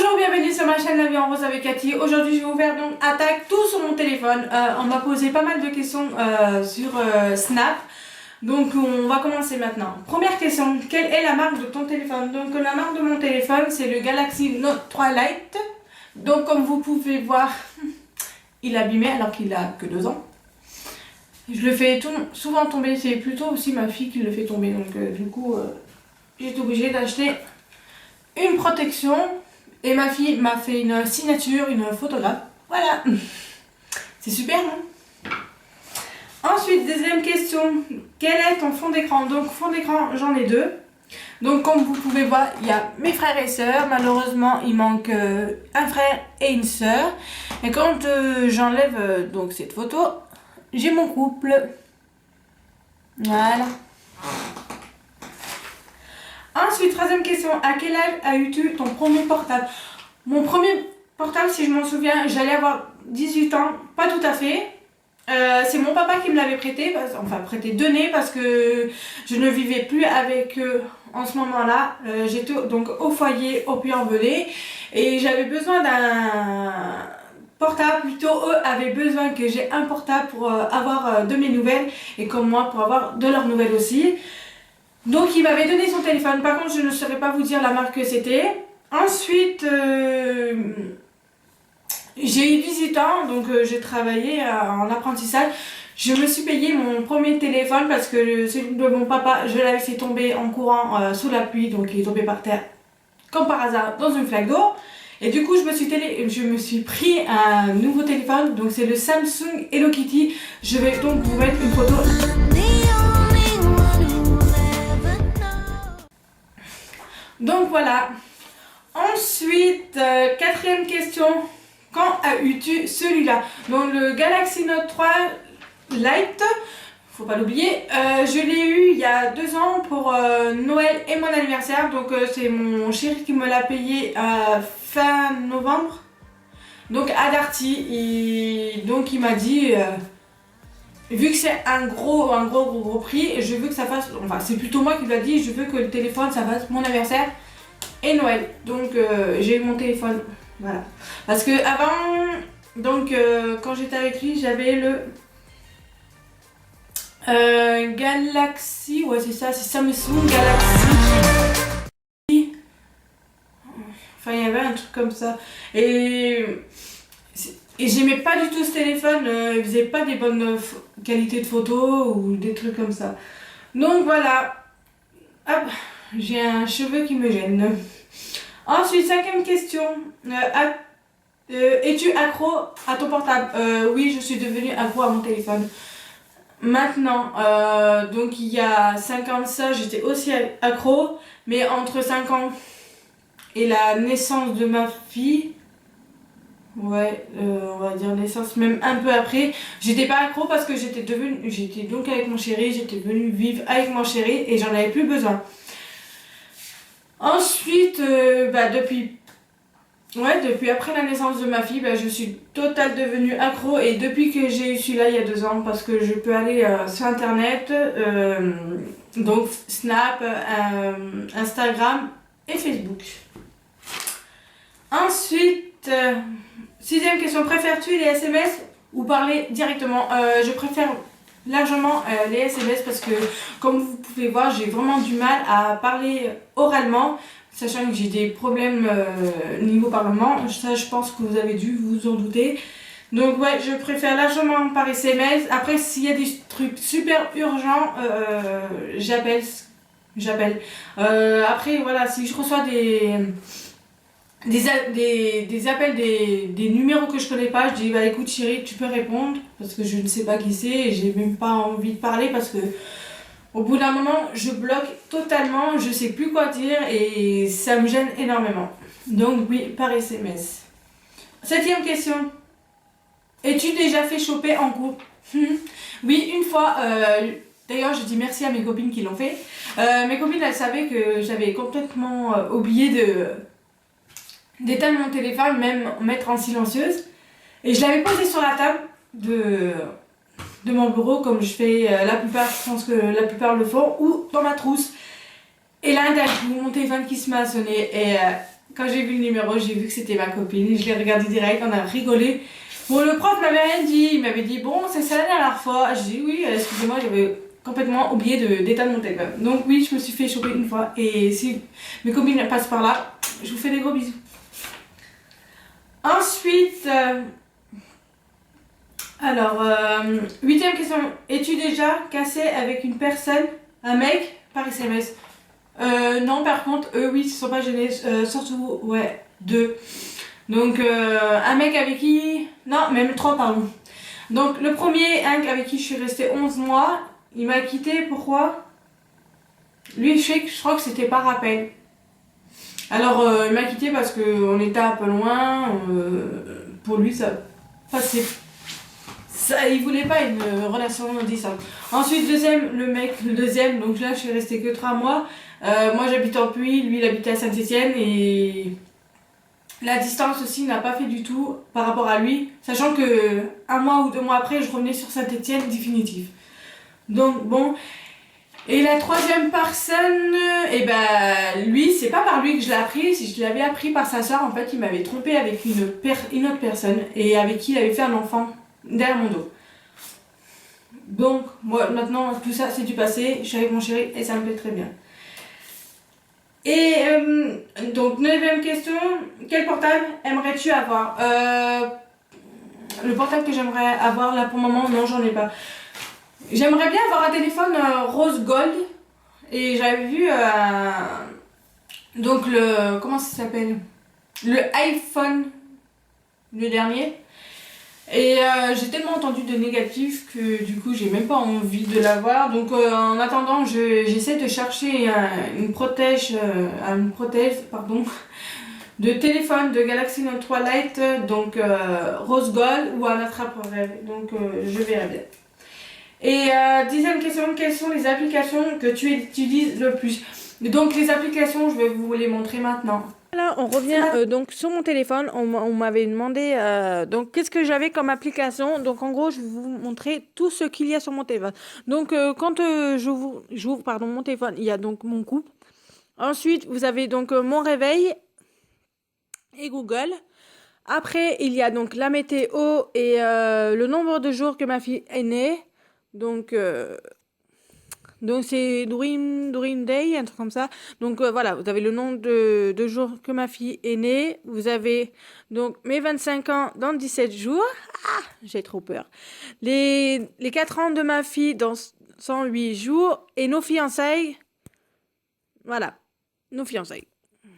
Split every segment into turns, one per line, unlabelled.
Bonjour, bienvenue sur ma chaîne La Vie en Rose avec Cathy. Aujourd'hui je vais vous faire donc attaque tout sur mon téléphone. On m'a posé pas mal de questions sur Snap. Donc on va commencer maintenant. Première question, quelle est la marque de ton téléphone? Donc la marque de mon téléphone c'est le Galaxy Note 3 Lite. Donc comme vous pouvez voir, il est abîmé alors qu'il a que 2 ans. Je le fais souvent tomber, c'est plutôt aussi ma fille qui le fait tomber. Donc du coup j'ai été obligée d'acheter une protection. Et ma fille m'a fait une signature, une photographe. Voilà. C'est super, non? Ensuite, deuxième question. Quel est ton fond d'écran? Donc, fond d'écran, j'en ai 2. Donc, comme vous pouvez voir, il y a mes frères et sœurs. Malheureusement, il manque un frère et une sœur. Et quand j'enlève donc cette photo, j'ai mon couple. Voilà. Ensuite, troisième question, à quel âge as-tu ton premier portable? Mon premier portable, si je m'en souviens, j'allais avoir 18 ans, pas tout à fait. C'est mon papa qui me l'avait prêté, donné parce que je ne vivais plus avec eux en ce moment-là. J'étais donc au foyer, au Puy-en-Velay, et j'avais besoin d'un portable, plutôt eux avaient besoin que j'ai un portable pour avoir de mes nouvelles, et comme moi pour avoir de leurs nouvelles aussi. Donc il m'avait donné son téléphone, par contre je ne saurais pas vous dire la marque que c'était. Ensuite j'ai eu 18 ans, donc j'ai travaillé en apprentissage. Je me suis payé mon premier téléphone parce que celui de mon papa, je l'avais fait tomber en courant sous la pluie, donc il est tombé par terre comme par hasard dans une flaque d'eau. Et du coup je me suis pris un nouveau téléphone, donc c'est le Samsung Hello Kitty. Je vais donc vous mettre une photo. Donc voilà. Ensuite, quatrième question. Quand as-tu celui-là? Donc le Galaxy Note 3 Lite, faut pas l'oublier. Je l'ai eu il y a 2 ans pour Noël et mon anniversaire. Donc c'est mon chéri qui me l'a payé fin novembre. Donc à Darty. Et donc il m'a dit... vu que c'est un gros prix, je veux que ça fasse, enfin c'est plutôt moi qui l'a dit, je veux que le téléphone ça fasse mon anniversaire et Noël. Donc j'ai eu mon téléphone, voilà. Parce que avant, donc quand j'étais avec lui, j'avais le Galaxy, ouais c'est ça, c'est Samsung Galaxy. Enfin il y avait un truc comme ça. Et j'aimais pas du tout ce téléphone, il faisait pas des bonnes qualités de photos ou des trucs comme ça. Donc voilà. Hop, j'ai un cheveu qui me gêne. Ensuite, cinquième question. Es-tu accro à ton portable? Oui, je suis devenue accro à mon téléphone. Maintenant, donc il y a 5 ans de ça, j'étais aussi accro. Mais entre 5 ans et la naissance de ma fille... Ouais, on va dire naissance, même un peu après. J'étais pas accro parce que j'étais donc avec mon chéri, j'étais venue vivre avec mon chéri et j'en avais plus besoin. Ensuite, depuis après la naissance de ma fille, je suis totalement devenue accro, et depuis que j'ai eu celui-là il y a 2 ans, parce que je peux aller sur internet, donc Snap, Instagram et Facebook. Ensuite, sixième question, préfères-tu les SMS ou parler directement? Je préfère largement les SMS parce que, comme vous pouvez voir, j'ai vraiment du mal à parler oralement, sachant que j'ai des problèmes niveau parlement. Ça, je pense que vous avez dû vous en douter. Donc ouais, je préfère largement par SMS. Après, s'il y a des trucs super urgents, j'appelle. Après, voilà, si je reçois des appels, des numéros que je connais pas, je dis bah écoute chérie, tu peux répondre parce que je ne sais pas qui c'est et j'ai même pas envie de parler parce que au bout d'un moment je bloque totalement, je sais plus quoi dire et ça me gêne énormément. Donc oui, par SMS. Septième question. Es-tu déjà fait choper en couple? Oui, une fois. D'ailleurs, je dis merci à mes copines qui l'ont fait. Mes copines, elles savaient que j'avais complètement oublié d'éteindre mon téléphone, même mettre en silencieuse. Et je l'avais posé sur la table de mon bureau, comme je fais la plupart, je pense que la plupart le font, ou dans ma trousse. Et là, d'un coup, mon téléphone qui se met à sonner. Et quand j'ai vu le numéro, j'ai vu que c'était ma copine. Je l'ai regardé direct, on a rigolé. Bon, le prof m'avait rien dit. Il m'avait dit, bon, c'est ça la dernière fois. J'ai dit, oui, excusez-moi, j'avais complètement oublié d'éteindre mon téléphone. Donc oui, je me suis fait choper une fois. Et si mes copines passent par là, je vous fais des gros bisous. Ensuite, huitième question. Es-tu déjà cassé avec une personne, un mec, par SMS? Non, par contre, eux, oui, ils se sont pas gênés. Surtout, ouais, deux. Donc, un mec avec qui... Non, même trois, pardon. Donc, le premier, avec qui je suis restée 11 mois, il m'a quitté. Pourquoi? Lui, je crois que c'était par appel. Alors, il m'a quitté parce qu'on était un peu loin. Pour lui, ça passait. Ça, il voulait pas une relation distante. Ensuite, le deuxième, donc là, je suis restée que 3 mois. Moi, j'habite en Puy, lui, il habitait à Saint-Étienne et la distance aussi n'a pas fait du tout par rapport à lui, sachant que 1 mois ou 2 mois après, je revenais sur Saint-Étienne définitif. Donc, bon. Et la troisième personne, lui, c'est pas par lui que je l'ai appris, je l'avais appris par sa soeur. En fait, il m'avait trompé avec une autre personne et avec qui il avait fait un enfant derrière mon dos. Donc, moi, maintenant, tout ça, c'est du passé. Je suis avec mon chéri et ça me plaît très bien. Et donc, 9e question, quel portable aimerais-tu avoir? Le portable que j'aimerais avoir là pour le moment, non, j'en ai pas. J'aimerais bien avoir un téléphone rose gold. Et j'avais vu donc comment ça s'appelle? Le iPhone, le dernier. Et j'ai tellement entendu de négatifs que du coup j'ai même pas envie de l'avoir. Donc en attendant, j'essaie de chercher une protège de téléphone de Galaxy Note 3 Lite, donc rose gold ou un attrape-rêve. Donc je verrai bien. Et 10e question, quelles sont les applications que tu utilises le plus? Donc les applications, je vais vous les montrer maintenant.
Là, on revient donc sur mon téléphone. On m'avait demandé donc qu'est-ce que j'avais comme application. Donc en gros, je vais vous montrer tout ce qu'il y a sur mon téléphone. Donc quand j'ouvre mon téléphone, il y a donc mon couple. Ensuite, vous avez donc mon réveil et Google. Après, il y a donc la météo et le nombre de jours que ma fille est née. Donc c'est Dream Day, un truc comme ça. Donc voilà, vous avez le nombre de jours que ma fille est née. Vous avez donc mes 25 ans dans 17 jours. Ah, j'ai trop peur. Les 4 ans de ma fille dans 108 jours. Et nos fiançailles. Voilà, nos fiançailles.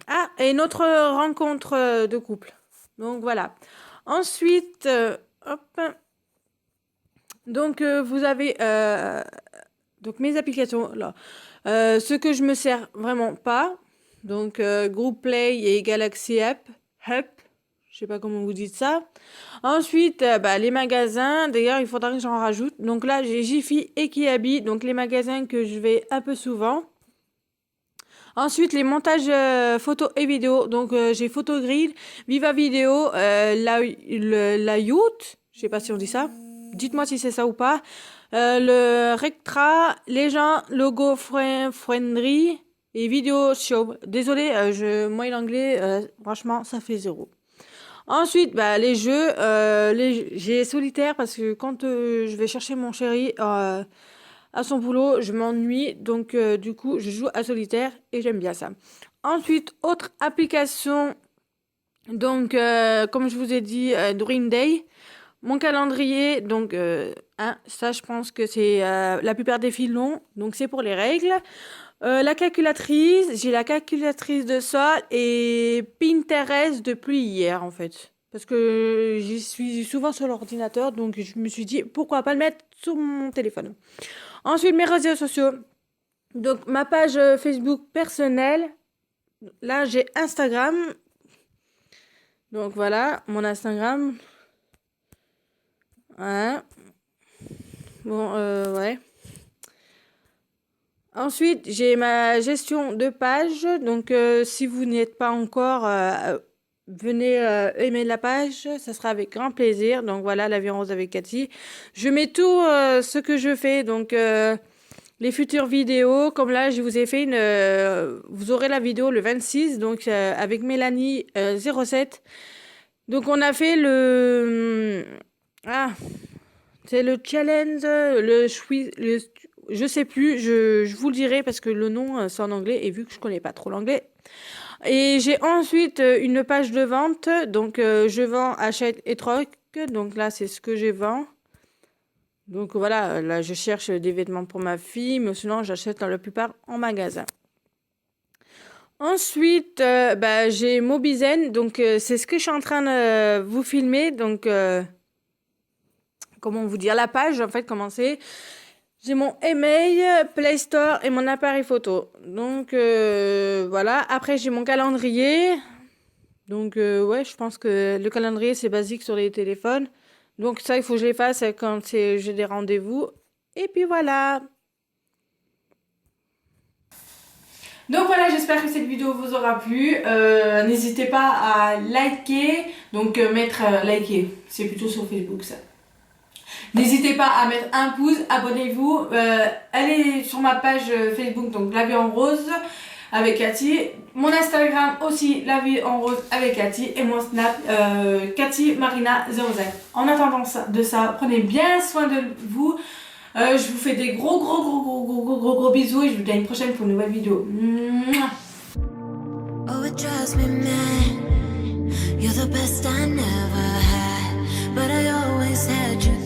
Ah, et notre rencontre de couple. Donc voilà. Ensuite, hop. Donc vous avez... donc mes applications là, ce que je me sers vraiment pas, donc Group Play et Galaxy App, je sais pas comment vous dites ça. Ensuite, les magasins, d'ailleurs il faudra que j'en rajoute. Donc là j'ai Jiffy et Kiabi, donc les magasins que je vais un peu souvent. Ensuite les montages photos et vidéos, donc j'ai Photogrid, Viva Vidéo, la Youth, je sais pas si on dit ça. Dites-moi si c'est ça ou pas. Le Rectra, Legend, Logo Friendly et Vidéo Show. Désolé, moi l'anglais, franchement, ça fait 0. Ensuite, les jeux, j'ai Solitaire parce que quand je vais chercher mon chéri à son boulot, je m'ennuie. Donc, du coup, je joue à Solitaire et j'aime bien ça. Ensuite, autre application. Donc, comme je vous ai dit, Dream Day. Mon calendrier, donc ça je pense que c'est la plupart des filles l'ont, donc c'est pour les règles. La calculatrice, j'ai la calculatrice de sol et Pinterest depuis hier en fait. Parce que j'y suis souvent sur l'ordinateur, donc je me suis dit pourquoi pas le mettre sur mon téléphone. Ensuite mes réseaux sociaux, donc ma page Facebook personnelle, là j'ai Instagram. Donc voilà, mon Instagram. Ouais. Bon, ouais. Ensuite, j'ai ma gestion de page. Donc, si vous n'êtes pas encore, venez aimer la page. Ça sera avec grand plaisir. Donc, voilà, la vie en rose avec Cathy. Je mets tout ce que je fais. Donc, les futures vidéos. Comme là, je vous ai fait vous aurez la vidéo le 26, donc avec Mélanie 07. Donc on a fait c'est le challenge, je sais plus, je vous le dirai parce que le nom c'est en anglais et vu que je connais pas trop l'anglais. Et j'ai ensuite une page de vente, donc je vends, achète et troque. Donc là c'est ce que je vends. Donc voilà, là je cherche des vêtements pour ma fille, mais sinon j'achète la plupart en magasin. Ensuite, j'ai Mobizen, donc c'est ce que je suis en train de vous filmer. Donc, comment vous dire, la page, en fait, comment c'est. J'ai mon email, Play Store et mon appareil photo. Donc, voilà. Après, j'ai mon calendrier. Donc, ouais, je pense que le calendrier, c'est basique sur les téléphones. Donc, ça, il faut que je les fasse quand j'ai des rendez-vous. Et puis, voilà.
Donc voilà, j'espère que cette vidéo vous aura plu. N'hésitez pas à liker, donc liker, c'est plutôt sur Facebook ça. N'hésitez pas à mettre un pouce, abonnez-vous, allez sur ma page Facebook, donc La Vie en Rose avec Cathy, mon Instagram aussi La Vie en Rose avec Cathy et mon Snap Cathy Marina 05. En attendant de ça, prenez bien soin de vous. Je vous fais des gros bisous et je vous dis à une prochaine pour une nouvelle vidéo. Oh, it drives me mad. You're the best I never had, but I always had you.